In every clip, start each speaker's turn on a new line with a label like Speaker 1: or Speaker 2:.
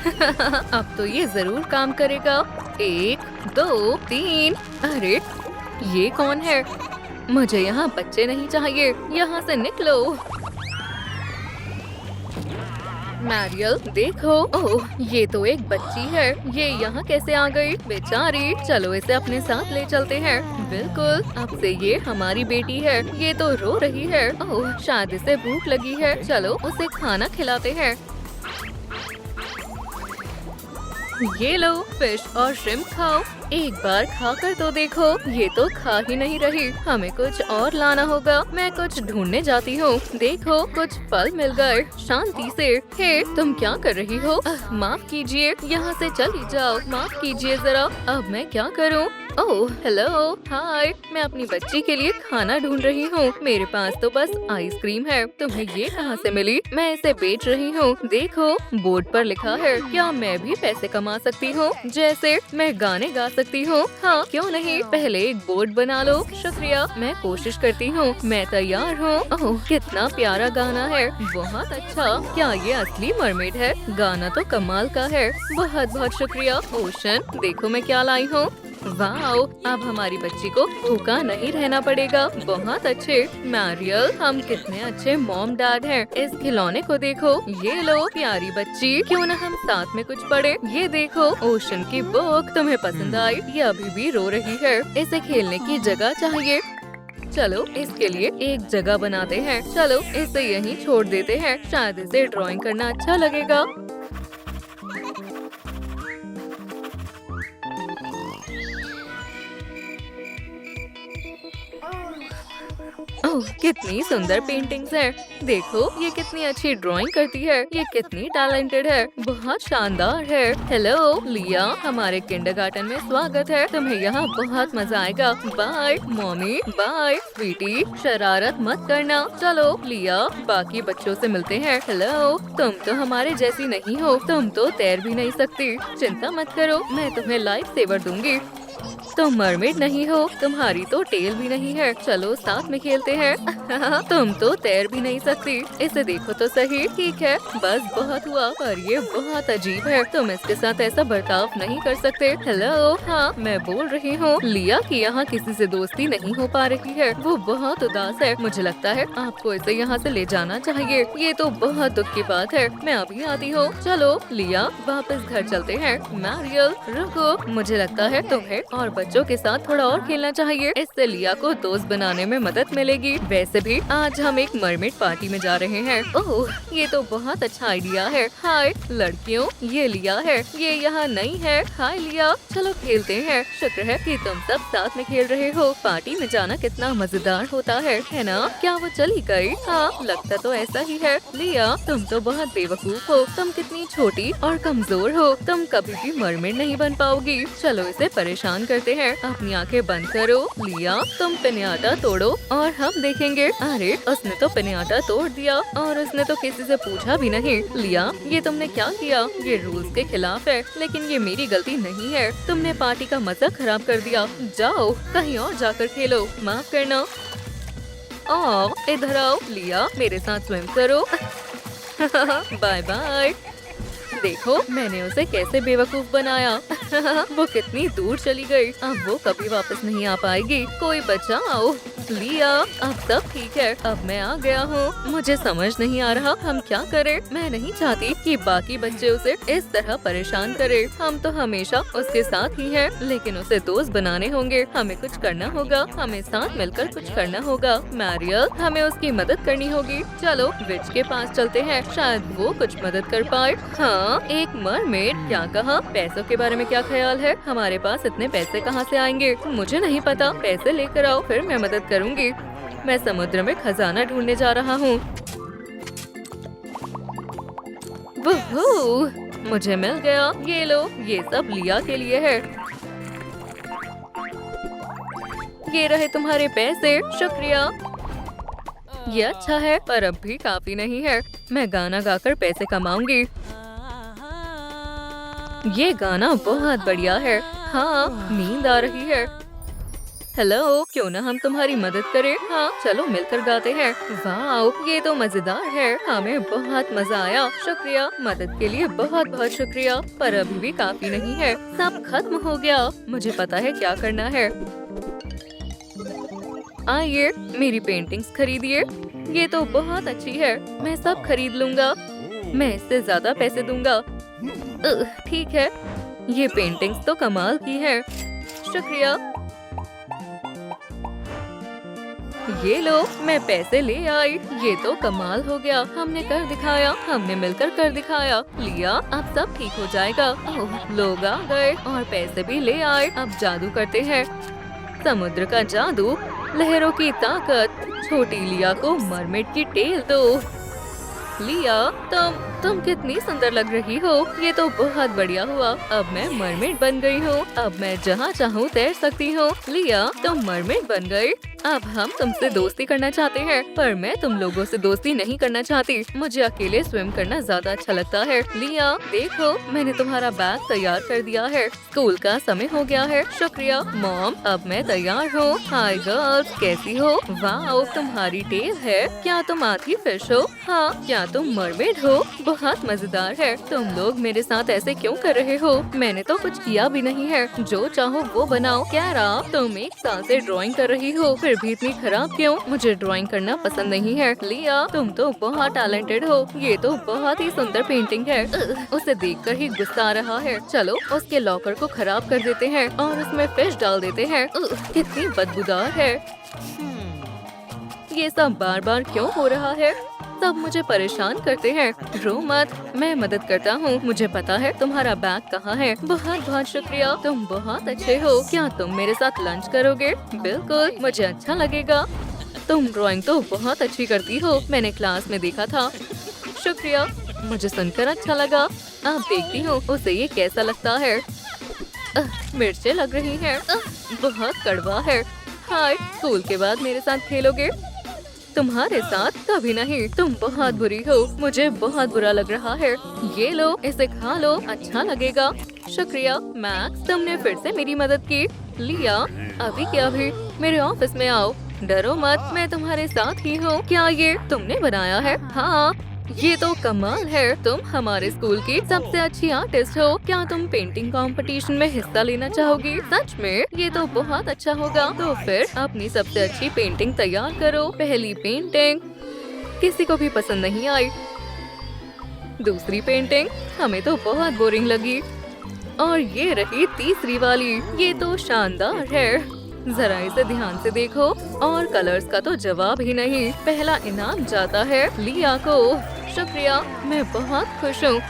Speaker 1: अब तो ये जरूर काम करेगा। 1 2 3। अरे ये कौन है? मुझे यहाँ बच्चे नहीं चाहिए, यहाँ से निकलो। मैरियल देखो, ओह ये तो एक बच्ची है। ये यहाँ कैसे आ गई बेचारी? चलो इसे अपने साथ ले चलते हैं। बिल्कुल, अब से ये हमारी बेटी है। ये तो रो रही है। ओह शायद इसे भूख लगी है। चलो उसे खाना खिलाते हैं। ये लो फिश और श्रिम्प खाओ। एक बार खाकर तो देखो। ये तो खा ही नहीं रही। हमें कुछ और लाना होगा। मैं कुछ ढूंढने जाती हूँ। देखो कुछ फल मिल गए। शांति से। हे तुम क्या कर रही हो? माफ कीजिए, यहाँ से चली जाओ। माफ कीजिए जरा। अब मैं क्या करूँ? ओह हेलो, हाय। मैं अपनी बच्ची के लिए खाना ढूंढ रही हूँ। मेरे पास तो बस आइसक्रीम है। तुम्हें ये कहाँ से मिली? मैं इसे बेच रही हूँ। देखो बोर्ड पर लिखा है। क्या मैं भी पैसे कमा सकती हूँ? जैसे मैं गाने गा सकती हूँ। हाँ क्यों नहीं, पहले एक बोर्ड बना लो। शुक्रिया, मैं कोशिश करती हूँ। मैं तैयार हूँ। ओह कितना प्यारा गाना है। बहुत अच्छा। क्या ये असली मरमेड है? गाना तो कमाल का है। बहुत बहुत शुक्रिया ओशन। देखो मैं क्या लाई हूँ। वाओ, अब हमारी बच्ची को भूखा नहीं रहना पड़ेगा। बहुत अच्छे। मैरियल, हम कितने अच्छे मॉम डैड हैं। इस खिलौने को देखो। ये लो प्यारी बच्ची, क्यों न हम साथ में कुछ पढ़े। ये देखो ओशन की बुक। तुम्हें पसंद आई? ये अभी भी रो रही है। इसे खेलने की जगह चाहिए। चलो इसके लिए एक जगह बनाते हैं। चलो इसे यहीं छोड़ देते हैं। शायद इसे ड्राइंग करना अच्छा लगेगा। ओह कितनी सुंदर पेंटिंग्स है। देखो ये कितनी अच्छी ड्राइंग करती है। ये कितनी टैलेंटेड है। बहुत शानदार है। हेलो लिया, हमारे किंडरगार्टन में स्वागत है। तुम्हें यहाँ बहुत मजा आएगा। Bye mommy. Bye sweetie. शरारत मत करना। चलो लिया, बाकी बच्चों से मिलते हैं। हेलो, तुम तो हमारे जैसी नहीं हो। तुम तो तैर भी नहीं सकती। चिंता मत करो, मैं तुम्हें लाइफ सेवर दूंगी। तुम मरमेड नहीं हो। तुम्हारी तो टेल भी नहीं है। चलो साथ में खेलते हैं। तुम तो तैर भी नहीं सकती। इसे देखो तो सही। ठीक है, बस बहुत हुआ। पर ये बहुत अजीब है। तुम इसके साथ ऐसा बर्ताव नहीं कर सकते। हेलो, हाँ मैं बोल रही हूँ लिया कि यहाँ किसी से दोस्ती नहीं हो पा रही है। वो बहुत उदास है। मुझे लगता है आपको इसे यहाँ से ले जाना चाहिए। ये तो बहुत दुख की बात है। मैं अभी आती हूँ। चलो लिया, वापस घर चलते हैं। मैरियल रुको, मुझे लगता है तुम्हें और बच्चों के साथ थोड़ा और खेलना चाहिए। इससे लिया को दोस्त बनाने में मदद मिलेगी। वैसे भी आज हम एक मरमेड पार्टी में जा रहे हैं। ओह ये तो बहुत अच्छा आइडिया है। हाय लड़कियों, ये लिया है। ये यहाँ नहीं है। हाय लिया, चलो खेलते हैं। शुक्र है कि तुम सब साथ में खेल रहे हो। पार्टी में जाना कितना मजेदार होता है ना? क्या वो चली गई? हाँ लगता तो ऐसा ही है। लिया तुम तो बहुत बेवकूफ हो। तुम कितनी छोटी और कमजोर हो। तुम कभी भी मरमेड नहीं बन पाओगी। चलो इसे परेशान करते हैं। अपनी आंखें बंद करो। लिया तुम पिन्याटा तोड़ो और हम देखेंगे। अरे उसने तो पिन्याटा तोड़ दिया और उसने तो किसी से पूछा भी नहीं। लिया ये तुमने क्या किया? ये रूल्स के खिलाफ है, लेकिन ये मेरी गलती नहीं है। तुमने पार्टी का मजा खराब कर दिया। जाओ कहीं और जाकर खेलो। माफ करना। ओह इधर आओ लिया, मेरे साथ स्विम करो। Bye bye. देखो मैंने उसे कैसे बेवकूफ बनाया। वो कितनी दूर चली गई। अब वो कभी वापस नहीं आ पाएगी। कोई बचाओ। लिया अब सब ठीक है। अब मैं आ गया हूँ। मुझे समझ नहीं आ रहा हम क्या करें। मैं नहीं चाहती कि बाकी बच्चे उसे इस तरह परेशान करें। हम तो हमेशा उसके साथ ही हैं, लेकिन उसे दोस्त बनाने होंगे। हमें कुछ करना होगा। हमें साथ मिलकर कुछ करना होगा। मैरियल हमें उसकी मदद करनी होगी। चलो विच के पास चलते हैं, शायद वो कुछ मदद कर पाए। हाँ एक मरमेड। क्या कहा? पैसों के बारे में क्या ख्याल है? हमारे पास इतने पैसे कहाँ से आएंगे? मुझे नहीं पता। पैसे लेकर आओ, फिर मैं मदद करूँगी। मैं समुद्र में खजाना ढूंढने जा रहा हूँ। वूहू, मुझे मिल गया। ये लो, ये सब लिया के लिए है। ये रहे तुम्हारे पैसे। शुक्रिया। ये अच्छा है, पर अब भी काफी नहीं है। मैं गाना गाकर पैसे कमाऊंगी। ये गाना बहुत बढ़िया है। हाँ नींद आ रही है। हेलो, क्यों ना हम तुम्हारी मदद करें? हाँ, चलो मिलकर गाते हैं। वाह, ये तो मजेदार है। हमें बहुत मजा आया। शुक्रिया, मदद के लिए बहुत बहुत शुक्रिया। पर अभी भी काफी नहीं है, सब खत्म हो गया। मुझे पता है क्या करना है। आइए, मेरी पेंटिंग्स खरीदिए। ये तो बहुत अच्छी है, मैं सब खरीद लूंगा। मैं इससे ज्यादा पैसे दूंगा। ठीक है, ये पेंटिंग्स तो कमाल की है। शुक्रिया। ये लो, मैं पैसे ले आई। ये तो कमाल हो गया, हमने कर दिखाया, हमने मिलकर कर दिखाया। लिया, अब सब ठीक हो जाएगा। ओह, लोग आ गए और पैसे भी ले आए। अब जादू करते हैं। समुद्र का जादू, लहरों की ताकत। छोटी लिया को मरमेड की टेल दो। लिया, तुम कितनी सुंदर लग रही हो। ये तो बहुत बढ़िया हुआ। अब मैं मरमेड बन गई हूँ। अब मैं जहाँ चाहूँ तैर सकती हूँ। लिया, तुम मरमेड बन गई। अब हम तुमसे दोस्ती करना चाहते हैं, पर मैं तुम लोगों से दोस्ती नहीं करना चाहती। मुझे अकेले स्विम करना ज्यादा अच्छा लगता है। लिया, देखो, मैंने तुम्हारा बैग तैयार कर दिया है। स्कूल का समय हो गया है। शुक्रिया मॉम, अब मैं तैयार हूँ। हाय गर्ल्स, कैसी हो? वाह, तुम्हारी टेल है। क्या तुम आधी फिश हो? हाँ, क्या तुम मरमेड हो? बहुत मजेदार है। तुम लोग मेरे साथ ऐसे क्यों कर रहे हो? मैंने तो कुछ किया भी नहीं है। जो चाहो वो बनाओ। कैरा, तुम 1 साल से ड्राइंग कर रही हो, फिर भी इतनी खराब क्यों? मुझे ड्राइंग करना पसंद नहीं है। लिया, तुम तो बहुत टैलेंटेड हो। ये तो बहुत ही सुंदर पेंटिंग है। उसे देखकर ही गुस्सा आ रहा है। चलो उसके लॉकर को खराब कर देते हैं और उसमें फिश डाल देते हैं। कितनी बदबूदार है। ये सब बार बार क्यों हो रहा है? सब मुझे परेशान करते हैं। रो मत, मैं मदद करता हूँ। मुझे पता है तुम्हारा बैग कहाँ है। बहुत बहुत शुक्रिया, तुम बहुत अच्छे हो। क्या तुम मेरे साथ लंच करोगे? बिल्कुल, मुझे अच्छा लगेगा। तुम ड्राइंग तो बहुत अच्छी करती हो, मैंने क्लास में देखा था। शुक्रिया, मुझे सुनकर अच्छा लगा। अब देखती हूँ उसे ये कैसा लगता है। मिर्चें लग रही हैं। बहुत कड़वा है। हाय, स्कूल के बाद मेरे साथ खेलोगे? तुम्हारे साथ कभी नहीं। तुम बहुत बुरी हो, मुझे बहुत बुरा लग रहा है। ये लो, इसे खा लो, अच्छा लगेगा। शुक्रिया मैक्स, तुमने फिर से मेरी मदद की। लिया, अभी क्या भी, मेरे ऑफिस में आओ। डरो मत, मैं तुम्हारे साथ ही हूँ। क्या ये तुमने बनाया है? हाँ, ये तो कमाल है। तुम हमारे स्कूल की सबसे अच्छी आर्टिस्ट हो। क्या तुम पेंटिंग कंपटीशन में हिस्सा लेना चाहोगी? सच में? ये तो बहुत अच्छा होगा। तो फिर अपनी सबसे अच्छी पेंटिंग तैयार करो। पहली पेंटिंग किसी को भी पसंद नहीं आई। दूसरी पेंटिंग हमें तो बहुत बोरिंग लगी। और ये रही तीसरी वाली। ये तो शानदार है। जरा इसे ध्यान से देखो। और कलर्स का तो जवाब ही नहीं। पहला इनाम जाता है लिया को। शुक्रिया, मैं बहुत खुश हूँ।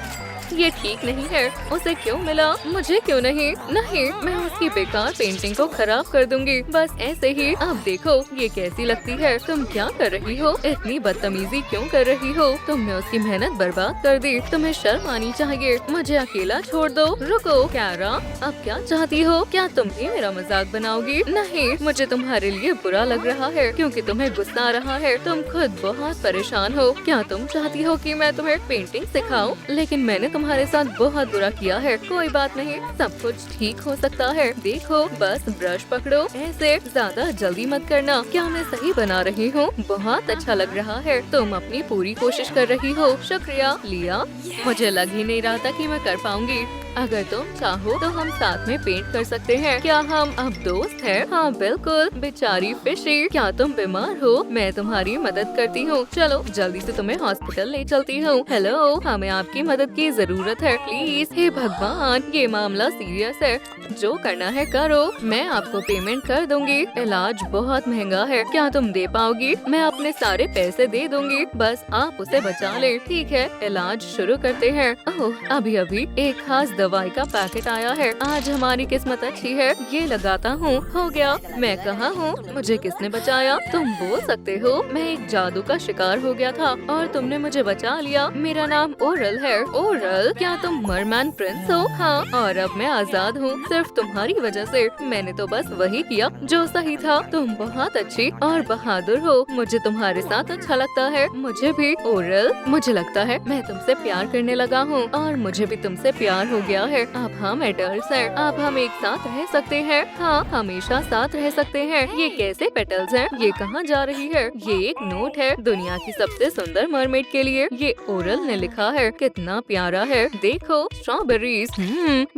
Speaker 1: ये ठीक नहीं है। उसे क्यों मिला? मुझे क्यों नहीं? नहीं, मैं उसकी बेकार पेंटिंग को खराब कर दूंगी। बस ऐसे ही। अब देखो ये कैसी लगती है। तुम क्या कर रही हो? इतनी बदतमीजी क्यों कर रही हो? तुमने उसकी मेहनत बर्बाद कर दी। तुम्हें शर्म आनी चाहिए। मुझे अकेला छोड़ दो। रुको कैरा, अब क्या चाहती हो? क्या तुम भी मेरा मजाक बनाओगी? नहीं, मुझे तुम्हारे लिए बुरा लग रहा है क्योंकि तुम्हें गुस्सा आ रहा है। तुम खुद बहुत परेशान हो। क्या तुम चाहती हो कि मैं तुम्हें पेंटिंग सिखाऊं? लेकिन मैंने तुम्हारे साथ बहुत बुरा किया है। कोई बात नहीं, सब कुछ ठीक हो सकता है। देखो, बस ब्रश पकड़ो। ऐसे ज्यादा जल्दी मत करना। क्या मैं सही बना रही हूँ? बहुत अच्छा लग रहा है। तुम अपनी पूरी कोशिश कर रही हो। शुक्रिया लिया, मुझे लग ही नहीं रहा था कि मैं कर पाऊंगी। अगर तुम चाहो तो हम साथ में पेंट कर सकते हैं। क्या हम अब दोस्त हैं? हाँ बिल्कुल। बेचारी फिशी, क्या तुम बीमार हो? मैं तुम्हारी मदद करती हूँ। चलो जल्दी से तुम्हें हॉस्पिटल ले चलती हूँ। हेलो, हमें आपकी मदद की जरूरत है, प्लीज। हे भगवान, ये मामला सीरियस है। जो करना है करो, मैं आपको पेमेंट कर दूंगी। इलाज बहुत महंगा है, क्या तुम दे पाओगी? मैं अपने सारे पैसे दे दूंगी, बस आप उसे बचा ले। ठीक है, इलाज शुरू करते हैं। ओह, अभी अभी एक खास दवाई का पैकेट आया है। आज हमारी किस्मत अच्छी है। ये लगाता हूँ। हो गया। मैं कहाँ हूँ? मुझे किसने बचाया? तुम बोल सकते हो। मैं एक जादू का शिकार हो गया था और तुमने मुझे बचा लिया। मेरा नाम ओरल है। ओरल, क्या तुम मरमैन प्रिंस हो? हाँ, और अब मैं आजाद हूँ, सिर्फ तुम्हारी वजह से। मैंने तो बस वही किया जो सही था। तुम बहुत अच्छी और बहादुर हो। मुझे तुम्हारे साथ अच्छा लगता है। मुझे भी। ओरल, मुझे लगता है मैं तुमसे प्यार करने लगा हूँ और मुझे भी तुमसे प्यार हो गया गया है। अब हम एडल्ट्स हैं। अब हम एक साथ रह सकते हैं। हाँ, हमेशा साथ रह सकते हैं। ये कैसे पेटल्स हैं? ये कहाँ जा रही है? ये एक नोट है दुनिया की सबसे सुंदर मरमेड के लिए। ये ओरल ने लिखा है। कितना प्यारा है। देखो, स्ट्रॉबेरीज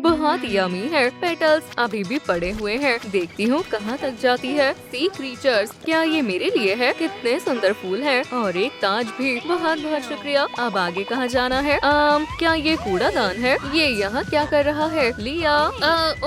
Speaker 1: बहुत यमी है। पेटल्स अभी भी पड़े हुए हैं। देखती हूँ कहाँ तक जाती है। सी क्रीचर्स, क्या ये मेरे लिए है? कितने सुंदर फूल हैं और एक ताज भी। बहुत बहुत शुक्रिया। अब आगे कहाँ जाना है? क्या ये कूड़ादान है? ये यहाँ क्या कर रहा है? लिया,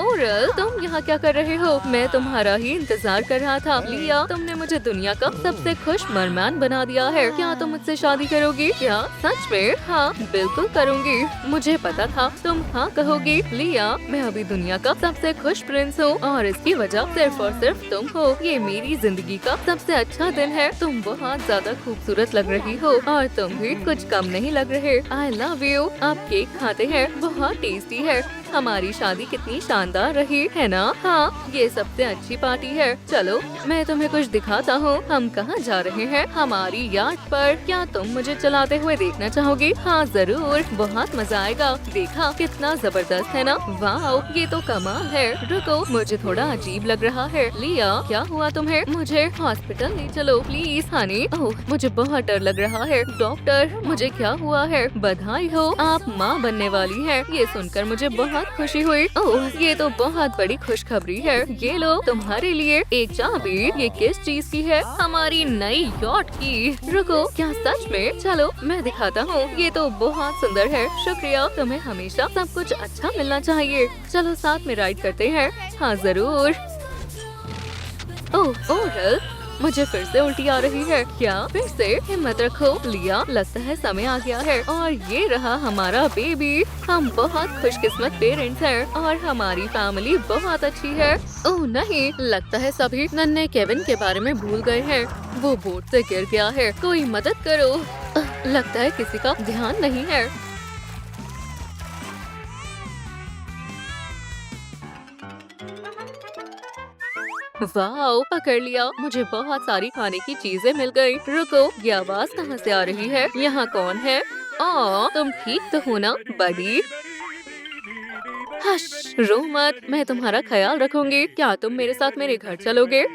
Speaker 1: ओरल, तुम यहाँ क्या कर रहे हो? मैं तुम्हारा ही इंतजार कर रहा था। लिया, तुमने मुझे दुनिया का सबसे खुश मरमान बना दिया है। क्या तुम मुझसे शादी करोगी? क्या सच में? हाँ, बिल्कुल करूँगी। मुझे पता था तुम हाँ कहोगी। लिया, मैं अभी दुनिया का सबसे खुश प्रिंस हूँ और इसकी वजह सिर्फ और सिर्फ तुम हो। ये मेरी जिंदगी का सबसे अच्छा दिन है। तुम बहुत ज्यादा खूबसूरत लग रही हो और तुम भी कुछ कम नहीं लग रहे। I love you. आप केक खाते हैं? बहुत टेस्टी है। हमारी शादी कितनी शानदार रही है ना? हाँ, ये सबसे अच्छी पार्टी है। चलो, मैं तुम्हें कुछ दिखाता हूँ। हम कहाँ जा रहे हैं? हमारी याट पर। क्या तुम मुझे चलाते हुए देखना चाहोगी? हाँ, जरूर। बहुत मजा आएगा। देखा, कितना जबरदस्त है ना? वाह, ये तो कमाल है। रुको, मुझे थोड़ा अजीब लग रहा है। लिया, क्या हुआ तुम्हें? मुझे हॉस्पिटल ले चलो प्लीज। हनी, ओह, मुझे बहुत डर लग रहा है। डॉक्टर, मुझे क्या हुआ है? बधाई हो, आप माँ बनने वाली हैं। ये सुनकर मुझे बहुत खुशी हुई। ओह, ये तो बहुत बड़ी खुशखबरी है। ये लो तुम्हारे लिए एक चाबी। ये किस चीज की है? हमारी नई यॉट की। रुको, क्या सच में? चलो, मैं दिखाता हूँ। ये तो बहुत सुंदर है। शुक्रिया। तुम्हें हमेशा सब कुछ अच्छा मिलना चाहिए। चलो, साथ में राइड करते हैं। हाँ, जरूर। ओह, ओरल, मुझे फिर से उल्टी आ रही है। क्या? फिर से? हिम्मत रखो। लिया, लगता है समय आ गया है। और ये रहा हमारा बेबी। हम बहुत खुशकिस्मत पेरेंट्स हैं और हमारी फैमिली बहुत अच्छी है। ओह नहीं, लगता है सभी नन्हे केविन के बारे में भूल गए हैं। वो बोट से गिर गया है। कोई मदद करो। लगता है किसी का ध्यान नहीं है। वाओ, पकड़ लिया। मुझे बहुत सारी खाने की चीजें मिल गई। रुको, ये आवाज कहाँ से आ रही है? यहाँ कौन है? तुम ठीक तो हो ना बडी? हश, रो मत। मैं तुम्हारा ख्याल रखूंगी। क्या तुम मेरे साथ मेरे घर चलोगे?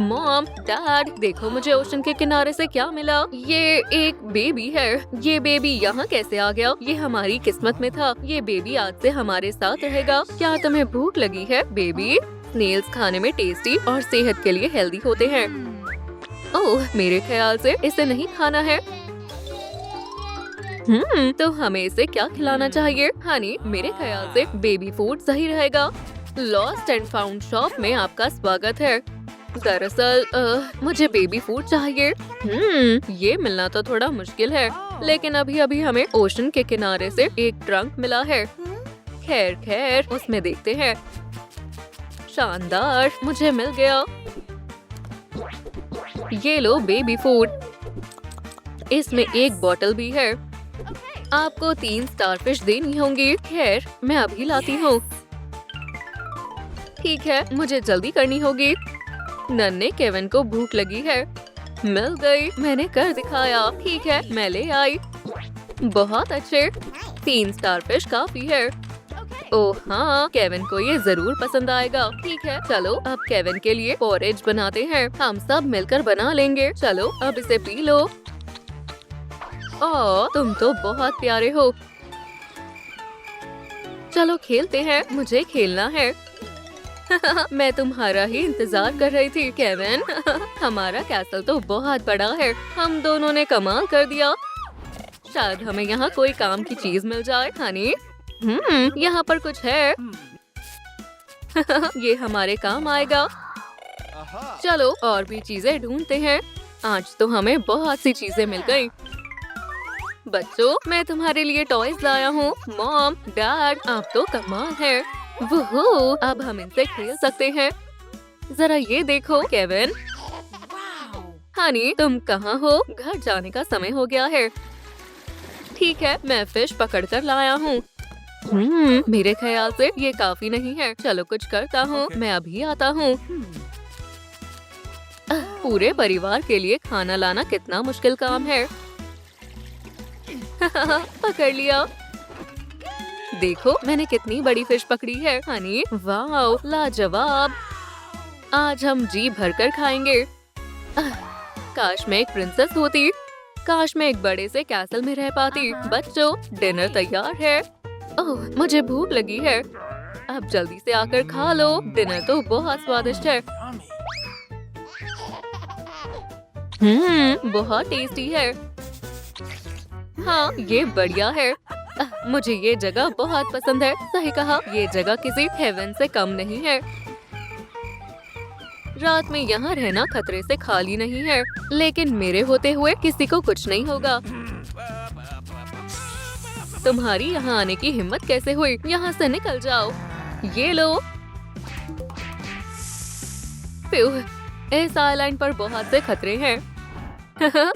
Speaker 1: मॉम, डैड, देखो मुझे ओशन के किनारे से क्या मिला। ये एक बेबी है। ये बेबी यहाँ कैसे आ गया? ये हमारी किस्मत में था। ये बेबी आज से हमारे साथ रहेगा। क्या तुम्हें भूख लगी है बेबी? स्नेल्स खाने में टेस्टी और सेहत के लिए हेल्दी होते हैं। ओह, मेरे ख्याल से इसे नहीं खाना है। तो हमें इसे क्या खिलाना चाहिए? हनी, मेरे ख्याल से बेबी फूड सही रहेगा। लॉस्ट एंड फाउंड शॉप में आपका स्वागत है। दरअसल मुझे बेबी फूड चाहिए। ये मिलना तो थोड़ा मुश्किल है, लेकिन अभी अभी हमें ओशन के किनारे से एक ट्रंक मिला है। खैर खैर, उसमें देखते हैं। शानदार, मुझे मिल गया। ये लो बेबी फूड। इसमें एक बोतल भी है। आपको 3 स्टारफिश देनी होंगी। खैर, मैं अभी लाती हूँ। ठीक है, मुझे जल्दी करनी होगी। नन्हे केविन को भूख लगी है। मिल गई, मैंने कर दिखाया। ठीक है, मैं ले आई। बहुत अच्छे, 3 स्टारफिश काफी है। ओह हाँ, केविन को ये जरूर पसंद आएगा। ठीक है, चलो अब केविन के लिए पोरेज बनाते हैं। हम सब मिलकर बना लेंगे। चलो, अब इसे पी लो। ओह, तुम तो बहुत प्यारे हो। चलो खेलते हैं। मुझे खेलना है। मैं तुम्हारा ही इंतजार कर रही थी केविन। हमारा कैसल तो बहुत बड़ा है। हम दोनों ने कमाल कर दिया। शायद हमें यहाँ कोई काम की चीज मिल जाए। हनी, यहाँ पर कुछ है। ये हमारे काम आएगा। चलो और भी चीजें ढूंढते हैं। आज तो हमें बहुत सी चीजें मिल गई। बच्चों, मैं तुम्हारे लिए टॉयज लाया हूँ। मॉम, डैड, आप तो कमाल है। वोहो, अब हम इनसे खेल सकते हैं। जरा ये देखो केविन। हनी, तुम कहाँ हो? घर जाने का समय हो गया है। ठीक है, मैं फिश पकड़ कर लाया हूँ। मेरे ख्याल से ये काफी नहीं है। चलो कुछ करता हूँ। मैं अभी आता हूँ। पूरे परिवार के लिए खाना लाना कितना मुश्किल काम है। पकड़ लिया। देखो मैंने कितनी बड़ी फिश पकड़ी है। हनी वाह लाजवाब। आज हम जी भरकर खाएंगे। काश मैं एक प्रिंसेस होती। काश मैं एक बड़े से कैसल में रह पाती। बच्चों डिनर तैयार है। ओह मुझे भूख लगी है। अब जल्दी से आकर खा लो। डिनर तो बहुत स्वादिष्ट है। बहुत टेस्टी है। हाँ ये बढ़िया है। मुझे ये जगह बहुत पसंद है। सही कहा, ये जगह किसी हेवन से कम नहीं है। रात में यहाँ रहना खतरे से खाली नहीं है, लेकिन मेरे होते हुए किसी को कुछ नहीं होगा। तुम्हारी यहाँ आने की हिम्मत कैसे हुई? यहाँ से निकल जाओ। ये लो। इस आइलैंड पर बहुत से खतरे हैं।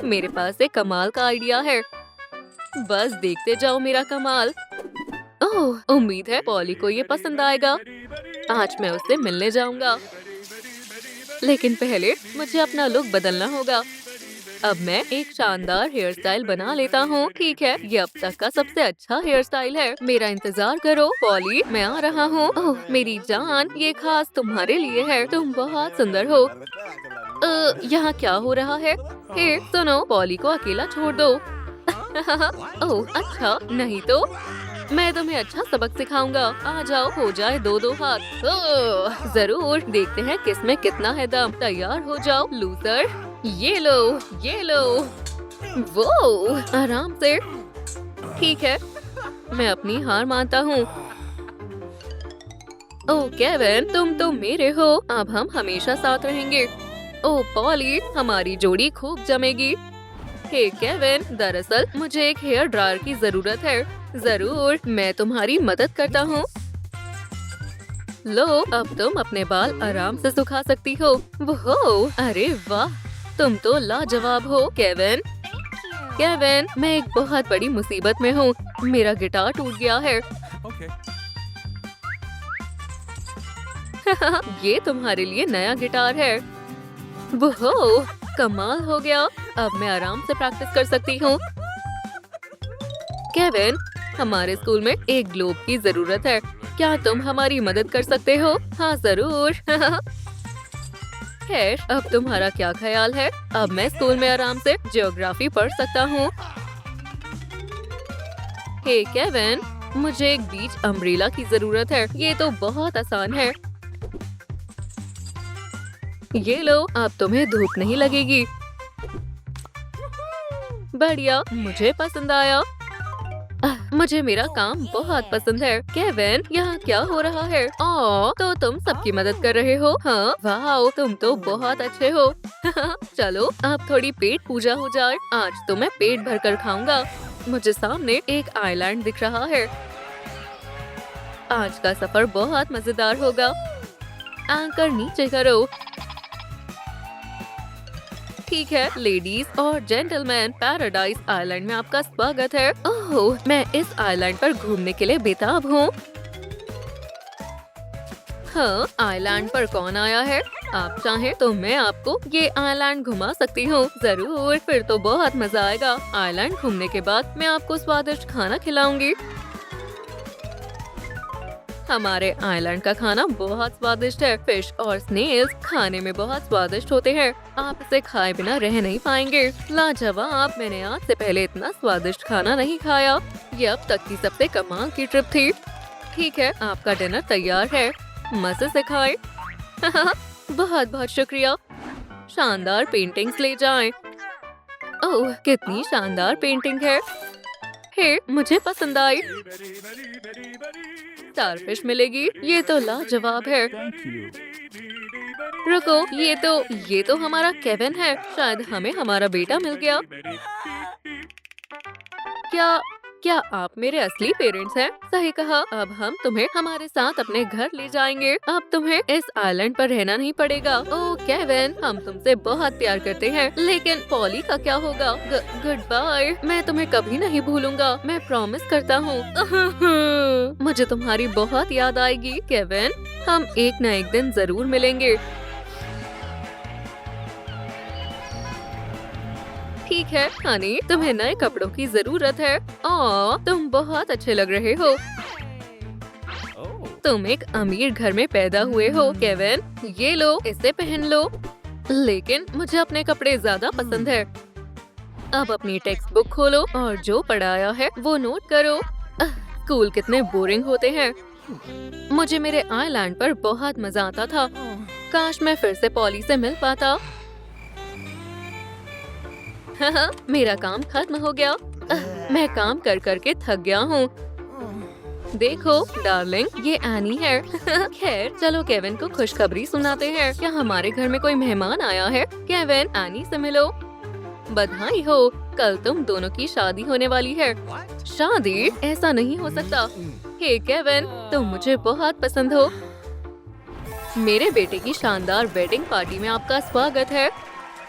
Speaker 1: मेरे पास एक कमाल का आइडिया है। बस देखते जाओ मेरा कमाल। ओह उम्मीद है पॉली को ये पसंद आएगा। आज मैं उससे मिलने जाऊंगा, लेकिन पहले मुझे अपना लुक बदलना होगा। अब मैं एक शानदार हेयर स्टाइल बना लेता हूँ। ठीक है, ये अब तक का सबसे अच्छा हेयर स्टाइल है। मेरा इंतजार करो पॉली, मैं आ रहा हूँ। ओह मेरी जान, ये खास तुम्हारे लिए है। तुम बहुत सुंदर हो। यहाँ क्या हो रहा है? हे सुनो, पॉली को अकेला छोड़ दो। ओह अच्छा, नहीं तो मैं तुम्हें अच्छा सबक सिखाऊंगा। आ जाओ, हो जाए दो दो हाथ। ओह जरूर, देखते हैं किसमें कितना है दम। तैयार हो जाओ लूजर। ये लो, ये लो। वो आराम से। ठीक है, मैं अपनी हार मानता हूँ। ओह केविन, तुम तो मेरे हो। अब हम हमेशा साथ रहेंगे। ओह पॉली, हमारी जोड़ी खूब जमेगी। हे केविन, दरअसल मुझे एक हेयर ड्रायर की जरूरत है। जरूर, मैं तुम्हारी मदद करता हूँ। लो, अब तुम अपने बाल आराम से सुखा सकती हो। वो अरे वाह, तुम तो लाजवाब हो केविन। केविन, मैं एक बहुत बड़ी मुसीबत में हूँ। मेरा गिटार टूट गया है। ये तुम्हारे लिए नया गिटार है। वो कमाल हो गया। अब मैं आराम से प्रैक्टिस कर सकती हूँ। केविन, हमारे स्कूल में एक ग्लोब की जरूरत है। क्या तुम हमारी मदद कर सकते हो? हाँ जरूर। खैर, अब तुम्हारा क्या ख्याल है? अब मैं स्कूल में आराम से ज्योग्राफी पढ़ सकता हूँ। हे केविन, मुझे एक बीच अम्ब्रेला की जरूरत है। ये तो बहुत आसान है। ये लो, अब तुम्हें धूप नहीं लगेगी। बढ़िया, मुझे पसंद आया। मुझे मेरा काम बहुत पसंद है। केविन, यहाँ क्या हो रहा है? तो तुम सबकी मदद कर रहे हो? हाँ वाह, तुम तो बहुत अच्छे हो। चलो अब थोड़ी पेट पूजा हो जाए। आज तो मैं पेट भरकर खाऊंगा। मुझे सामने एक आइलैंड दिख रहा है। आज का सफर बहुत मजेदार होगा। एंकर नीचे करो। ठीक है लेडीज और जेंटलमैन, पैराडाइज आइलैंड में आपका स्वागत है। ओह, मैं इस आइलैंड पर घूमने के लिए बेताब हूँ। हाँ, आइलैंड पर कौन आया है? आप चाहें तो मैं आपको ये आइलैंड घुमा सकती हूँ। जरूर, फिर तो बहुत मजा आएगा। आइलैंड घूमने के बाद मैं आपको स्वादिष्ट खाना खिलाऊंगी। हमारे आइलैंड का खाना बहुत स्वादिष्ट है। फिश और स्नेल्स खाने में बहुत स्वादिष्ट होते हैं। आप इसे खाए बिना रह नहीं पाएंगे। लाजवाब, मैंने आज से पहले इतना स्वादिष्ट खाना नहीं खाया। ये अब तक की सबसे कमाल की ट्रिप थी। ठीक है, आपका डिनर तैयार है। मजे से खाएं। बहुत बहुत शुक्रिया। शानदार पेंटिंग्स ले जाएं। ओह, कितनी शानदार पेंटिंग है। हे, मुझे पसंद आई। स्टारफिश मिलेगी। ये तो लाजवाब है। रुको, ये तो हमारा केविन है। शायद हमें हमारा बेटा मिल गया। क्या आप मेरे असली पेरेंट्स हैं? सही कहा। अब हम तुम्हें हमारे साथ अपने घर ले जाएंगे। अब तुम्हें इस आइलैंड पर रहना नहीं पड़ेगा। ओह केविन, हम तुमसे बहुत प्यार करते हैं। लेकिन पॉली का क्या होगा? Goodbye. मैं तुम्हें कभी नहीं भूलूंगा, मैं प्रॉमिस करता हूँ। मुझे तुम्हारी बहुत याद आएगी केविन। हम एक न एक दिन जरूर मिलेंगे। ठीक है हनी, तुम्हें नए कपड़ों की जरूरत है। तुम बहुत अच्छे लग रहे हो। तुम एक अमीर घर में पैदा हुए हो केविन। ये लो, इसे पहन लो। लेकिन मुझे अपने कपड़े ज्यादा पसंद है। अब अपनी टेक्स्ट बुक खोलो और जो पढ़ाया है वो नोट करो। स्कूल कितने बोरिंग होते हैं। मुझे मेरे आइलैंड पर बहुत मजा आता था। काश मैं फिर से पॉली से मिल पाता। मेरा काम खत्म हो गया। मैं काम कर कर के थक गया हूँ। देखो डार्लिंग, ये एनी है। खैर चलो केविन को खुशखबरी सुनाते हैं। क्या हमारे घर में कोई मेहमान आया है? केविन, एनी से मिलो। बधाई हो, कल तुम दोनों की शादी होने वाली है। शादी? ऐसा नहीं हो सकता। हे केविन, तुम मुझे बहुत पसंद हो। मेरे बेटे की शानदार वेडिंग पार्टी में आपका स्वागत है।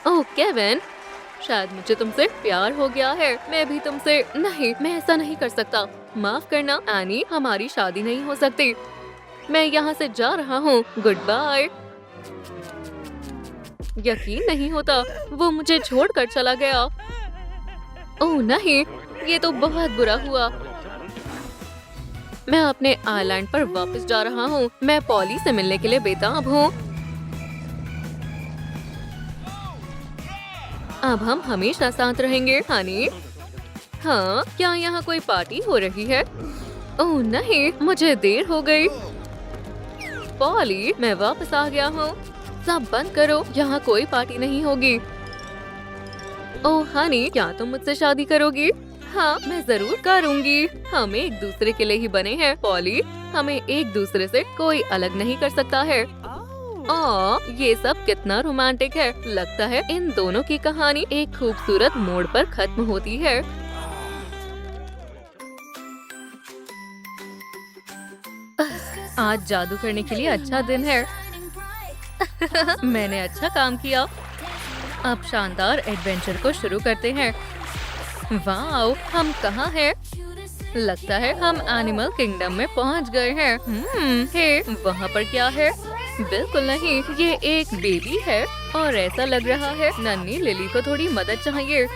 Speaker 1: ओह केविन, शायद मुझे तुमसे प्यार हो गया है। मैं भी तुमसे नहीं, मैं ऐसा नहीं कर सकता। माफ करना एनी, हमारी शादी नहीं हो सकती। मैं यहाँ से जा रहा हूँ। Goodbye. यकीन नहीं होता, वो मुझे छोड़कर चला गया। ओह नहीं, ये तो बहुत बुरा हुआ। मैं अपने आइलैंड पर वापस जा रहा हूँ। मैं पॉली से मिलने के लिए बेताब हूँ। अब हम हमेशा साथ रहेंगे हनी। हाँ, क्या यहाँ कोई पार्टी हो रही है? ओह नहीं, मुझे देर हो गई। पॉली, मैं वापस आ गया हूँ। सब बंद करो, यहाँ कोई पार्टी नहीं होगी। ओह हनी, क्या तुम मुझसे शादी करोगी? हाँ, मैं जरूर करूँगी। हम एक दूसरे के लिए ही बने हैं पॉली। हमें एक दूसरे से कोई अलग नहीं कर सकता है। ये सब कितना रोमांटिक है। लगता है इन दोनों की कहानी एक खूबसूरत मोड़ पर खत्म होती है। आज जादू करने के लिए अच्छा दिन है। मैंने अच्छा काम किया। अब शानदार एडवेंचर को शुरू करते हैं। वाओ, हम कहाँ हैं? लगता है हम एनिमल किंगडम में पहुँच गए हैं। हे, वहाँ पर क्या है? बिल्कुल नहीं, ये एक बेबी है और ऐसा लग रहा है नन्ही लिली को थोड़ी मदद चाहिए।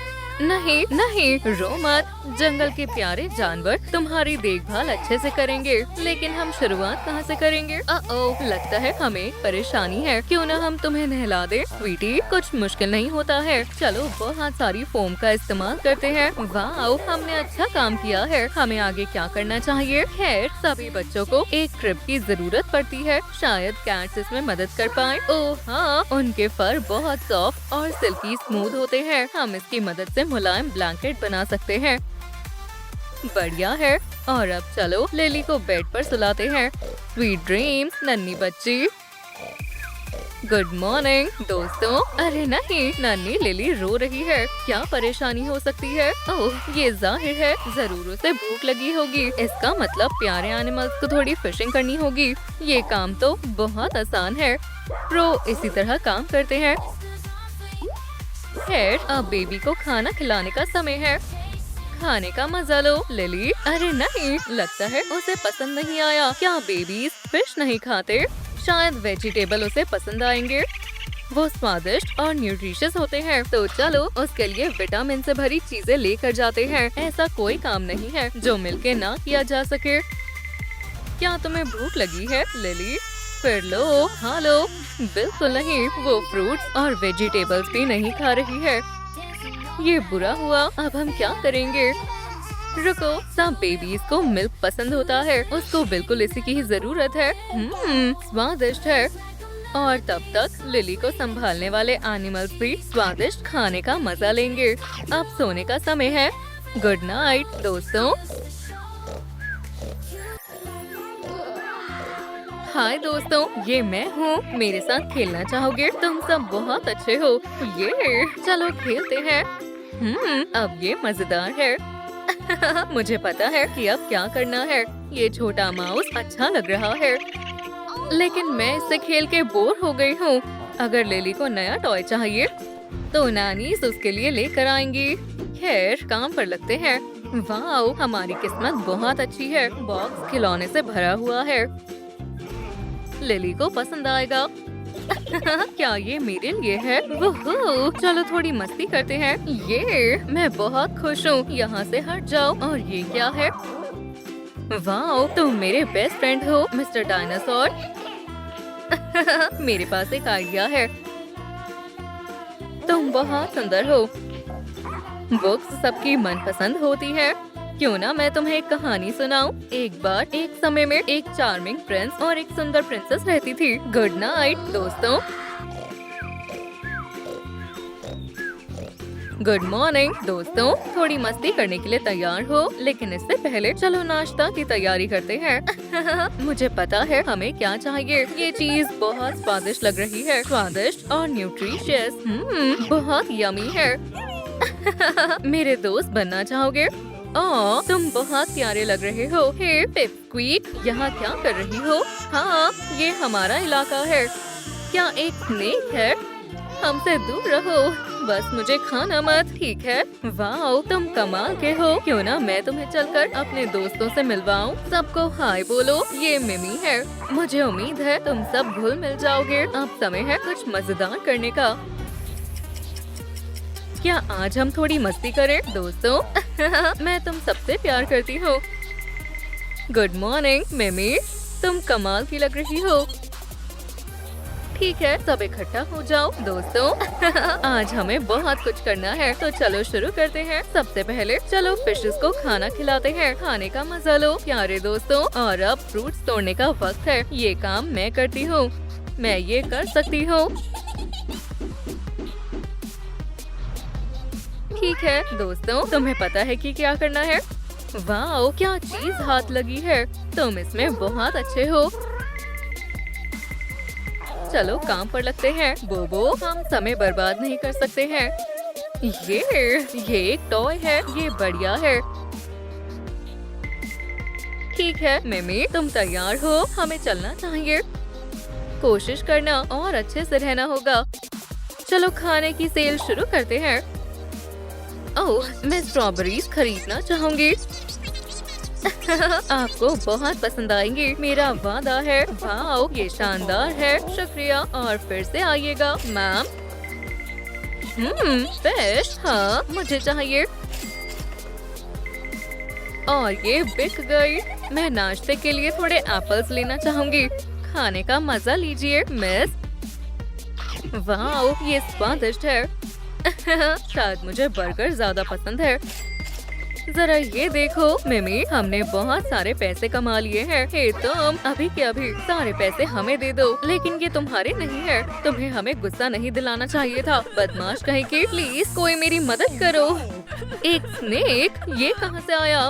Speaker 1: नहीं नहीं, रो मत। जंगल के प्यारे जानवर तुम्हारी देखभाल अच्छे से करेंगे, लेकिन हम शुरुआत कहाँ से करेंगे? लगता है हमें परेशानी है। क्यों ना हम तुम्हें नहला दे? स्वीटी, कुछ मुश्किल नहीं होता है। चलो बहुत सारी फोम का इस्तेमाल करते हैं। वाओ, हमने अच्छा काम किया है। हमें आगे क्या करना चाहिए? खैर, सभी बच्चों को एक ट्रिप की जरूरत पड़ती है। शायद कैट्स इसमें मदद कर पाए। ओह हाँ, उनके फर बहुत सॉफ्ट और सिल्की स्मूथ होते हैं। हम इसकी मदद से मुलायम ब्लैंकेट बना सकते हैं। बढ़िया है। और अब चलो लिली को बेड पर सुलाते हैं। स्वीट ड्रीम्स नन्ही बच्ची। गुड मॉर्निंग दोस्तों। अरे नहीं, नन्ही लिली रो रही है। क्या परेशानी हो सकती है? ओह, ये जाहिर है जरूर उसे भूख लगी होगी। इसका मतलब प्यारे एनिमल्स को थोड़ी फिशिंग करनी होगी। ये काम तो बहुत आसान है। प्रो इसी तरह काम करते हैं। खैर, अब बेबी को खाना खिलाने का समय है। खाने का मजा लो लिली। अरे नहीं, लगता है उसे पसंद नहीं आया। क्या बेबीज फिश नहीं खाते? शायद वेजिटेबल उसे पसंद आएंगे। वो स्वादिष्ट और न्यूट्रिशियस होते हैं। तो चलो उसके लिए विटामिन से भरी चीजें लेकर जाते हैं। ऐसा कोई काम नहीं है जो मिलके ना किया जा सके। क्या तुम्हें भूख लगी है लिली? फिर लो, खा लो। बिल्कुल नहीं, वो फ्रूट्स और वेजिटेबल्स भी नहीं खा रही है। ये बुरा हुआ। अब हम क्या करेंगे? रुको, सब बेबीज को मिल्क पसंद होता है। उसको बिल्कुल इसी की ही जरूरत है। स्वादिष्ट है। और तब तक लिली को संभालने वाले एनिमल्स भी स्वादिष्ट खाने का मजा लेंगे। अब सोने का समय है। गुड नाइट दोस्तों। हाय दोस्तों, ये मैं हूँ। मेरे साथ खेलना चाहोगे? तुम सब बहुत अच्छे हो। ये चलो खेलते हैं। अब ये मजेदार है। मुझे पता है कि अब क्या करना है। ये छोटा माउस अच्छा लग रहा है, लेकिन मैं इससे खेल के बोर हो गई हूँ। अगर लिली को नया टॉय चाहिए तो नानीस उसके लिए लेकर आएंगी। खैर, काम पर लगते हैं। वाओ, हमारी किस्मत बहुत अच्छी है। बॉक्स खिलौने से भरा हुआ है। लिली को पसंद आएगा। क्या ये मेरे लिए है? वोहो, चलो थोड़ी मस्ती करते हैं। ये मैं बहुत खुश हूँ। यहाँ से हट जाओ। और ये क्या है? वाओ, तुम मेरे बेस्ट फ्रेंड हो मिस्टर डायनासोर। मेरे पास एक आइडिया है। तुम बहुत सुंदर हो। बुक्स सबकी मनपसंद होती है। क्यों ना मैं तुम्हें एक कहानी सुनाऊं। एक बार एक समय में एक चार्मिंग प्रिंस और एक सुंदर प्रिंसेस रहती थी। गुड नाइट दोस्तों। गुड मॉर्निंग दोस्तों। थोड़ी मस्ती करने के लिए तैयार हो, लेकिन इससे पहले चलो नाश्ता की तैयारी करते हैं। मुझे पता है हमें क्या चाहिए। ये चीज बहुत स्वादिष्ट लग रही है। स्वादिष्ट और न्यूट्रिशियस। बहुत यमी है। मेरे दोस्त बनना चाहोगे? ओह, तुम प्यारे प्यारे लग रहे हो। हे पिपस्क्वीक, यहाँ क्या कर रही हो? हाँ, ये हमारा इलाका है। क्या एक स्नेक है? हमसे दूर रहो, बस मुझे खाना मत, ठीक है? वाओ, तुम कमाल के हो। क्यों ना मैं तुम्हें चलकर अपने दोस्तों से मिलवाऊं। सबको हाय बोलो। ये मिमी है। मुझे उम्मीद है तुम सब घुल मिल जाओगे। अब समय है कुछ मजेदार करने का। क्या आज हम थोड़ी मस्ती करें दोस्तों? मैं तुम सबसे प्यार करती हूँ। गुड मॉर्निंग मिमी, तुम कमाल की लग रही हो। ठीक है, सब इकट्ठा हो जाओ दोस्तों। आज हमें बहुत कुछ करना है, तो चलो शुरू करते हैं। सबसे पहले चलो फिशेस को खाना खिलाते हैं। खाने का मजा लो प्यारे दोस्तों। और अब फ्रूट्स तोड़ने का वक्त है। ये काम मैं करती हूँ। मैं ये कर सकती हूँ। ठीक है दोस्तों, तुम्हें पता है कि क्या करना है। वाओ, क्या चीज हाथ लगी है। तुम इसमें बहुत अच्छे हो। चलो काम पर लगते हैं। बोबो, हम समय बर्बाद नहीं कर सकते हैं। ये एक टॉय है। ये बढ़िया है। ठीक है मिमी, तुम तैयार हो? हमें चलना चाहिए। कोशिश करना और अच्छे से रहना होगा। चलो खाने की सेल शुरू करते हैं। ओह, मैं स्ट्रॉबेरीज खरीदना चाहूंगी। आपको बहुत पसंद आएंगी, मेरा वादा है। वाओ, ये शानदार है। शुक्रिया और फिर से आइएगा मैम। फिश, हाँ मुझे चाहिए। और ये बिक गई। मैं नाश्ते के लिए थोड़े एप्पल्स लेना चाहूंगी। खाने का मजा लीजिए मिस। वाओ, ये स्वादिष्ट है। शायद मुझे बर्गर ज्यादा पसंद है। जरा ये देखो मिमी, हमने बहुत सारे पैसे कमा लिए हैं। हे तुम, अभी के अभी सारे पैसे हमें दे दो। लेकिन ये तुम्हारे नहीं है। तुम्हें हमें गुस्सा नहीं दिलाना चाहिए था। बदमाश कहीं के। प्लीज कोई मेरी मदद करो। एक स्नेक, ये कहाँ से आया?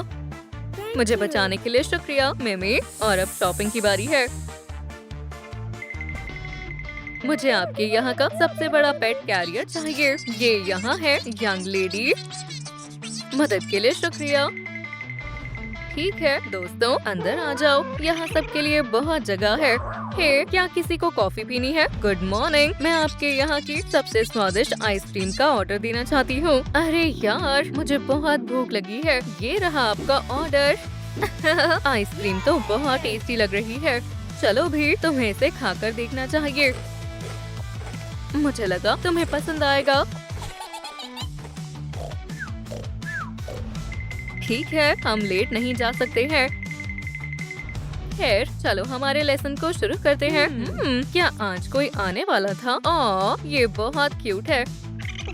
Speaker 1: मुझे बचाने के लिए शुक्रिया मिमी। और अब शॉपिंग की बारी है। मुझे आपके यहाँ का सबसे बड़ा पेट कैरियर चाहिए। ये यहाँ है यंग लेडी। मदद के लिए शुक्रिया। ठीक है दोस्तों, अंदर आ जाओ। यहाँ सबके लिए बहुत जगह है। हे, क्या किसी को कॉफी पीनी है? गुड मॉर्निंग, मैं आपके यहाँ की सबसे स्वादिष्ट आइसक्रीम का ऑर्डर देना चाहती हूँ। अरे यार, मुझे बहुत भूख लगी है। ये रहा आपका ऑर्डर। आइसक्रीम तो बहुत टेस्टी लग रही है। चलो भी, तुम्हें इसे खाकर देखना चाहिए। मुझे लगा तुम्हें पसंद आएगा। ठीक है, हम लेट नहीं जा सकते हैं। खैर, चलो हमारे लेसन को शुरू करते हैं। क्या आज कोई आने वाला था? ओह, ये बहुत क्यूट है।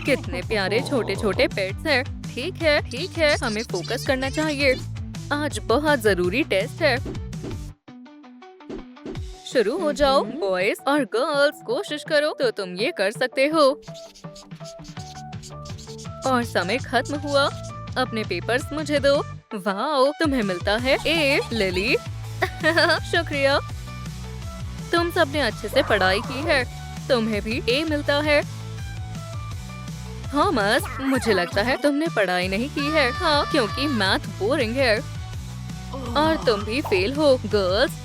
Speaker 1: कितने प्यारे छोटे छोटे पेट्स हैं। ठीक है, हमें फोकस करना चाहिए। आज बहुत जरूरी टेस्ट है। शुरू हो जाओ बॉयज और गर्ल्स। कोशिश करो तो तुम ये कर सकते हो। और समय खत्म हुआ। अपने पेपर्स मुझे दो। वाओ, तुम्हें मिलता है ए लिली। शुक्रिया। तुम सबने अच्छे से पढ़ाई की है। तुम्हें भी ए मिलता है। थॉमस, मुझे लगता है तुमने पढ़ाई नहीं की है। हाँ, क्योंकि मैथ बोरिंग है। और तुम भी फेल हो गर्ल्स।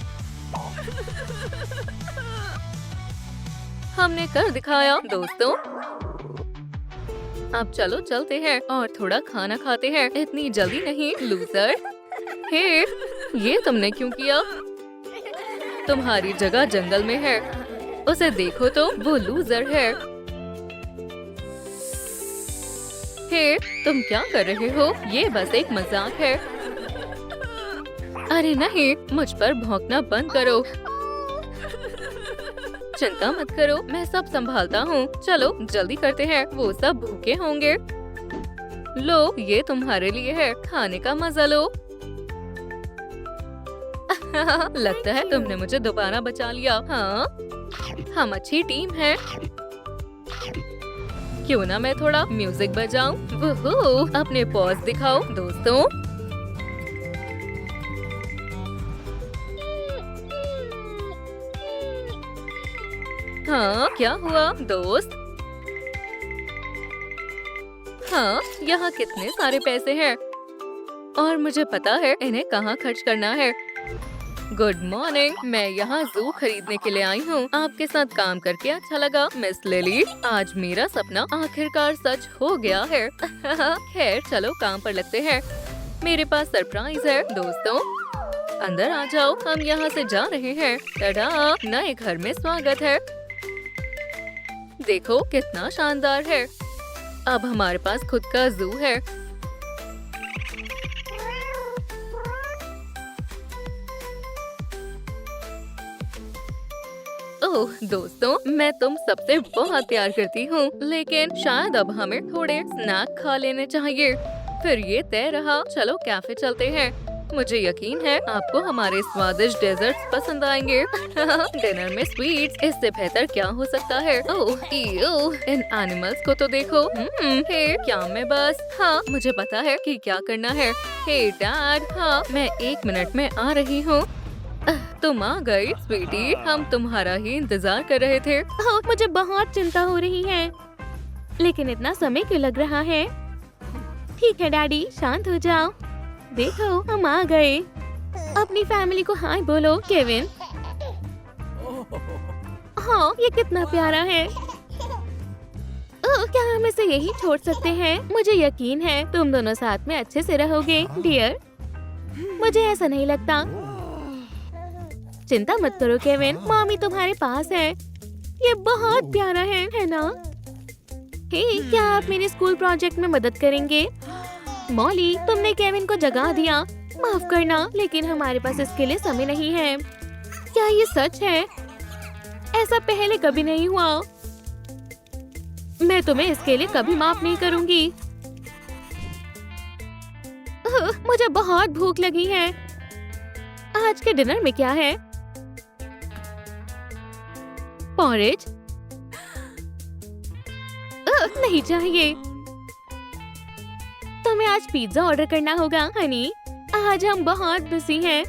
Speaker 1: हमने कर दिखाया दोस्तों। अब चलो चलते हैं और थोड़ा खाना खाते हैं। इतनी जल्दी नहीं लूजर। हे, ये तुमने क्यों किया? तुम्हारी जगह जंगल में है। उसे देखो तो, वो लूजर है। हे, तुम क्या कर रहे हो? ये बस एक मजाक है। अरे नहीं, मुझ पर भौंकना बंद करो। चिंता मत करो, मैं सब संभालता हूँ। चलो जल्दी करते हैं, वो सब भूखे होंगे। लो, ये तुम्हारे लिए है, खाने का मजा लो। लगता है तुमने मुझे दोबारा बचा लिया। हाँ, हम अच्छी टीम है। क्यों ना मैं थोड़ा म्यूजिक बजाऊं? वूहू, अपने पॉज दिखाओ दोस्तों। हाँ, क्या हुआ दोस्त? हाँ, यहाँ कितने सारे पैसे हैं और मुझे पता है इन्हें कहाँ खर्च करना है। गुड मॉर्निंग, मैं यहाँ जू खरीदने के लिए आई हूँ। आपके साथ काम करके अच्छा लगा मिस लिली। आज मेरा सपना आखिरकार सच हो गया है। खैर चलो काम पर लगते हैं। मेरे पास सरप्राइज है दोस्तों। अंदर आ जाओ, हम यहाँ से जा रहे हैं। टाडा, नए घर में स्वागत है। देखो कितना शानदार है। अब हमारे पास खुद का जू है। ओह दोस्तों, मैं तुम सबसे बहुत प्यार करती हूँ, लेकिन शायद अब हमें थोड़े स्नैक खा लेने चाहिए। फिर ये तय रहा, चलो कैफे चलते हैं। मुझे यकीन है आपको हमारे स्वादिष्ट डेजर्ट्स पसंद आएंगे। डिनर में स्वीट्स, इससे बेहतर क्या हो सकता है? ओह ईयो, इन एनिमल्स को तो देखो। हे, क्या मैं बस? हाँ, मुझे पता है कि क्या करना है। हे डैड, हाँ मैं 1 मिनट में आ रही हूँ। तुम आ गई स्वीटी, हम तुम्हारा ही इंतजार कर रहे थे।
Speaker 2: हाँ, मुझे बहुत चिंता हो रही है, लेकिन इतना समय क्यों लग रहा है? ठीक है डैडी, शांत हो जाओ। देखो हम आ गए। अपनी फैमिली को हाय बोलो केविन। हाँ, ये कितना प्यारा है। क्या हम इसे यही छोड़ सकते हैं? मुझे यकीन है तुम दोनों साथ में अच्छे से रहोगे डियर। मुझे ऐसा नहीं लगता। चिंता मत करो केविन, मम्मी तुम्हारे पास है। ये बहुत प्यारा है ना? हे, क्या आप मेरे स्कूल प्रोजेक्ट में मदद करेंगे? मॉली, तुमने केविन को जगा दिया। माफ करना, लेकिन हमारे पास इसके लिए समय नहीं है। क्या ये सच है? ऐसा पहले कभी नहीं हुआ। मैं तुम्हें इसके लिए कभी माफ नहीं करूंगी। मुझे बहुत भूख लगी है। आज के डिनर में क्या है? पॉरेज? नहीं चाहिए। तुम्हें आज पिज्जा ऑर्डर करना होगा हनी। आज हम बहुत बिजी हैं।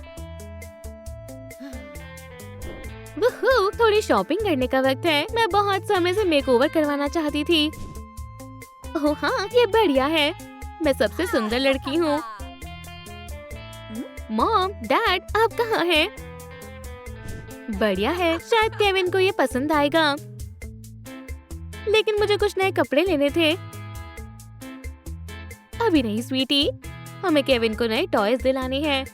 Speaker 2: वुहू, थोड़ी शॉपिंग करने का वक्त है। मैं बहुत समय से मेकओवर करवाना चाहती थी। ओह हाँ, ये बढ़िया है। मैं सबसे सुंदर लड़की हूँ। मॉम, डैड, आप कहाँ हैं? बढ़िया है, शायद केविन को ये पसंद आएगा। लेकिन मुझे कुछ नए कपड़े लेने थे। अभी नहीं स्वीटी, हमें केविन को नए टॉयज दिलाने हैं।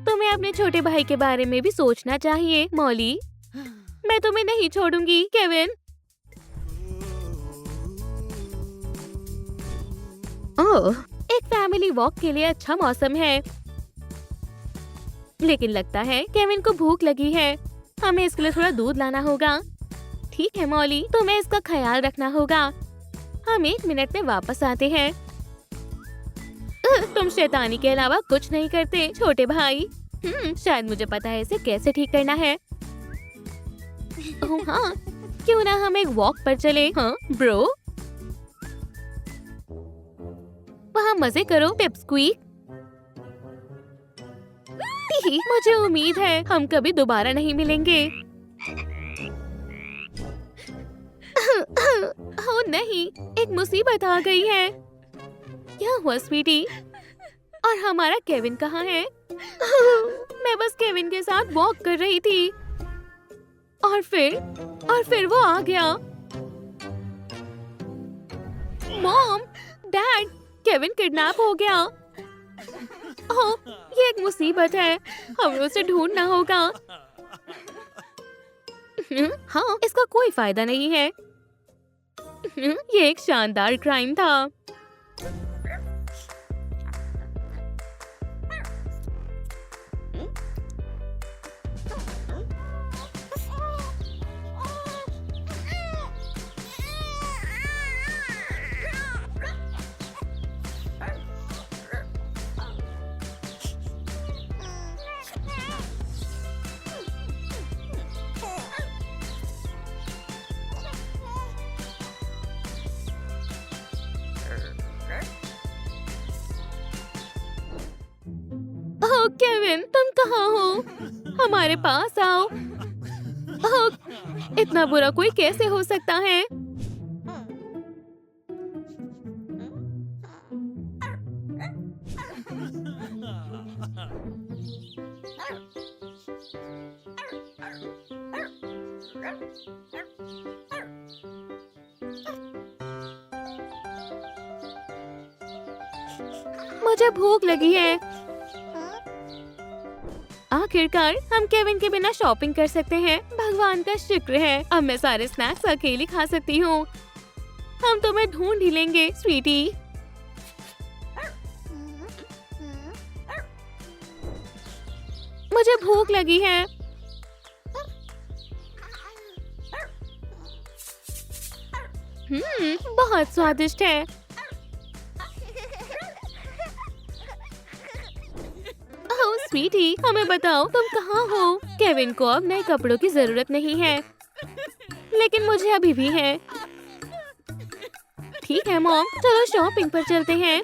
Speaker 2: तुम्हें अपने छोटे भाई के बारे में भी सोचना चाहिए मॉली। मैं तुम्हें नहीं छोड़ूंगी केविन। ओह, एक फैमिली वॉक के लिए अच्छा मौसम है। लेकिन लगता है केविन को भूख लगी है। हमें इसके लिए थोड़ा दूध लाना होगा। ठीक है मॉली, तुम्हें इसका ख्याल रखना होगा। हम 1 मिनट में वापस आते हैं। तुम शैतानी के अलावा कुछ नहीं करते छोटे भाई। शायद मुझे पता है इसे कैसे ठीक करना है। ओह हाँ, क्यों ना हम एक वॉक पर चले? हाँ ब्रो, वहाँ मजे करो पिपस्क्वीक। मुझे उम्मीद है हम कभी दोबारा नहीं मिलेंगे। ओह नहीं, एक मुसीबत आ गई है। क्या हुआ स्वीटी? और हमारा केविन कहाँ है? मैं बस केविन के साथ वॉक कर रही थी और फिर वो आ गया। मॉम, डैड, केविन किडनैप हो गया। ओह, ये एक मुसीबत है। हमें उसे ढूंढना होगा। हाँ, इसका कोई फायदा नहीं है। ये एक शानदार क्राइम था। ओह केविन, तुम कहाँ हो? हमारे पास आओ। ओह, इतना बुरा कोई कैसे हो सकता है? मुझे भूख लगी है। आखिरकार हम केविन के बिना शॉपिंग कर सकते हैं। भगवान का शुक्र है, अब मैं सारे स्नैक्स अकेली खा सकती हूँ। हम तुम्हें ढूंढ ही लेंगे स्वीटी। मुझे भूख लगी है। बहुत स्वादिष्ट है। ओह स्वीटी, हमें बताओ तुम कहाँ हो? केविन को अब नए कपड़ों की जरूरत नहीं है, लेकिन मुझे अभी भी है। ठीक है मॉम, चलो शॉपिंग पर चलते हैं।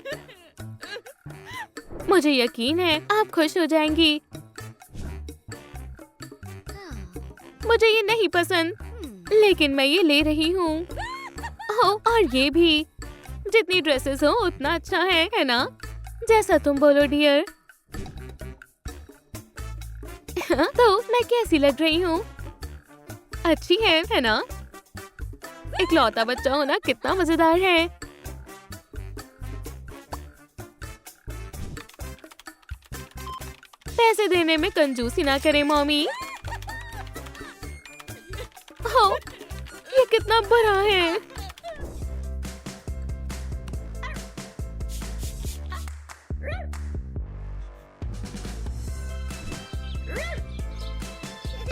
Speaker 2: मुझे यकीन है आप खुश हो जाएंगी। मुझे ये नहीं पसंद, लेकिन मैं ये ले रही हूँ। ओह, और ये भी। जितनी ड्रेसेस हो उतना अच्छा है ना? जैसा तुम बोलो डियर। तो मैं कैसी लग रही हूँ? अच्छी है ना? इकलौता बच्चा होना कितना मजेदार है। पैसे देने में कंजूसी ना करें मॉमी। ओह, ये कितना बुरा है।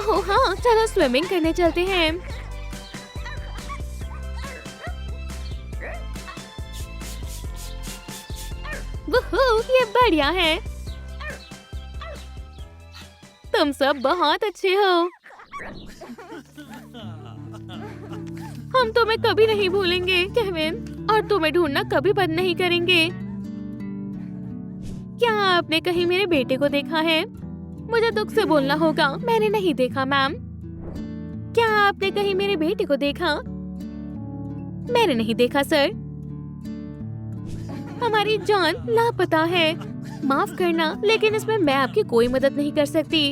Speaker 2: ओह हाँ, चलो स्विमिंग करने चलते हैं। वुहू, ये बढ़िया है। तुम सब बहुत अच्छे हो। हम तुम्हें कभी नहीं भूलेंगे केविन, और तुम्हें ढूंढना कभी बंद नहीं करेंगे। क्या आपने कहीं मेरे बेटे को देखा है? मुझे दुख से बोलना होगा, मैंने नहीं देखा मैम। क्या आपने कहीं मेरे बेटे को देखा? मैंने नहीं देखा सर। हमारी जान लापता है। माफ करना, लेकिन इसमें मैं आपकी कोई मदद नहीं कर सकती।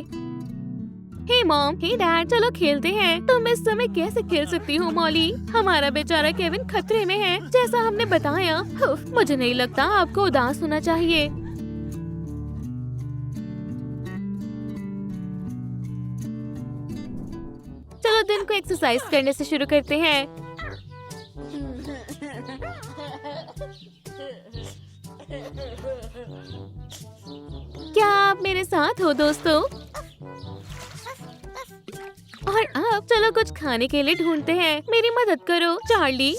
Speaker 2: हे मॉम, हे डैड, चलो खेलते हैं। तुम इस समय कैसे खेल सकती हो मॉली? हमारा बेचारा केविन खतरे में है, जैसा हमने बताया। मुझे नहीं लगता आपको उदास होना चाहिए। चलो दिन को एक्सरसाइज करने से शुरू करते हैं। क्या आप मेरे साथ हो दोस्तों? और अब चलो कुछ खाने के लिए ढूंढते हैं। मेरी मदद करो चार्ली।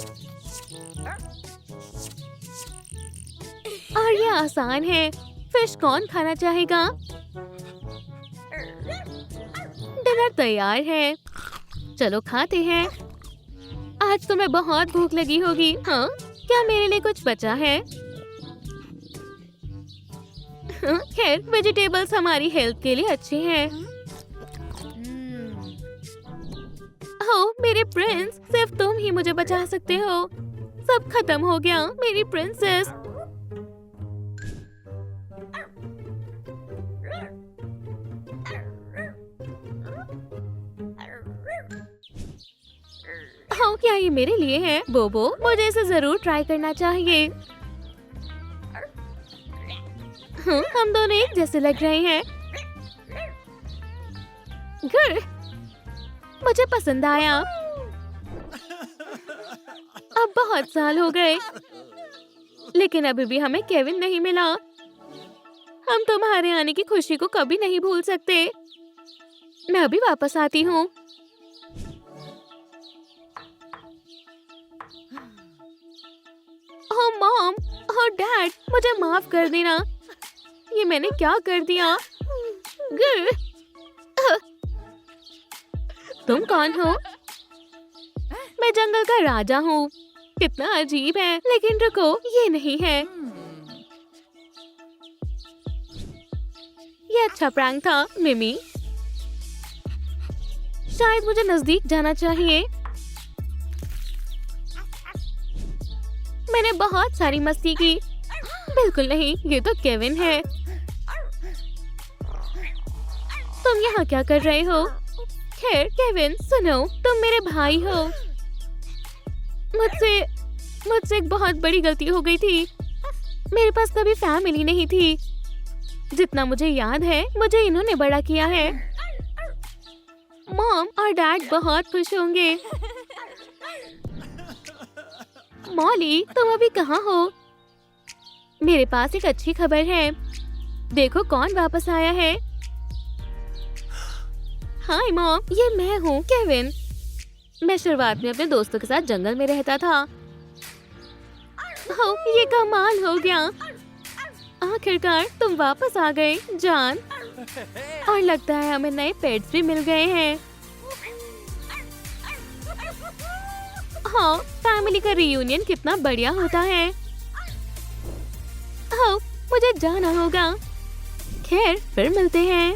Speaker 2: और ये आसान है। फिश कौन खाना चाहेगा? डिनर तैयार है, चलो खाते हैं। आज तुम्हें बहुत भूख लगी होगी। हाँ, क्या मेरे लिए कुछ बचा है? खैर, वेजिटेबल्स हमारी हेल्थ के लिए अच्छे हैं। ओह मेरे प्रिंस, सिर्फ तुम ही मुझे बचा सकते हो। सब खत्म हो गया मेरी प्रिंसेस। ओह क्या ये मेरे लिए है? बोबो, मुझे इसे जरूर ट्राई करना चाहिए। हम दोनों एक जैसे लग रहे हैं। घर मुझे पसंद आया। अब बहुत साल हो गए, लेकिन अभी भी हमें केविन नहीं मिला। हम तुम्हारे आने की खुशी को कभी नहीं भूल सकते। मैं अभी वापस आती हूँ। ओह मॉम, ओह डैड, मुझे माफ कर देना। ये मैंने क्या कर दिया? तुम कौन हो? मैं जंगल का राजा हूँ। कितना अजीब है, लेकिन रुको, ये नहीं है। अच्छा प्रैंक था मिमी। शायद मुझे नजदीक जाना चाहिए। मैंने बहुत सारी मस्ती की। बिल्कुल नहीं, ये तो केविन है। तुम यहाँ क्या कर रहे हो? खैर केविन सुनो, तुम मेरे भाई हो। मुझसे एक बहुत बड़ी गलती हो गई थी। मेरे पास कभी फैमिली नहीं थी। जितना मुझे याद है मुझे इन्होंने बड़ा किया है। मॉम और डैड बहुत खुश होंगे। मॉली तुम अभी कहाँ हो? मेरे पास एक अच्छी खबर है। देखो कौन वापस आया है। हाय मॉम, ये मैं हूँ केविन। मैं शुरुआत में अपने दोस्तों के साथ जंगल में रहता था। हो, ये कमाल हो गया। आखिरकार तुम वापस आ गए जान। और लगता है हमें नए पेट्स भी मिल गए हैं। हाँ, फैमिली का रियूनियन कितना बढ़िया होता है। हो, मुझे जाना होगा। खैर फिर मिलते हैं।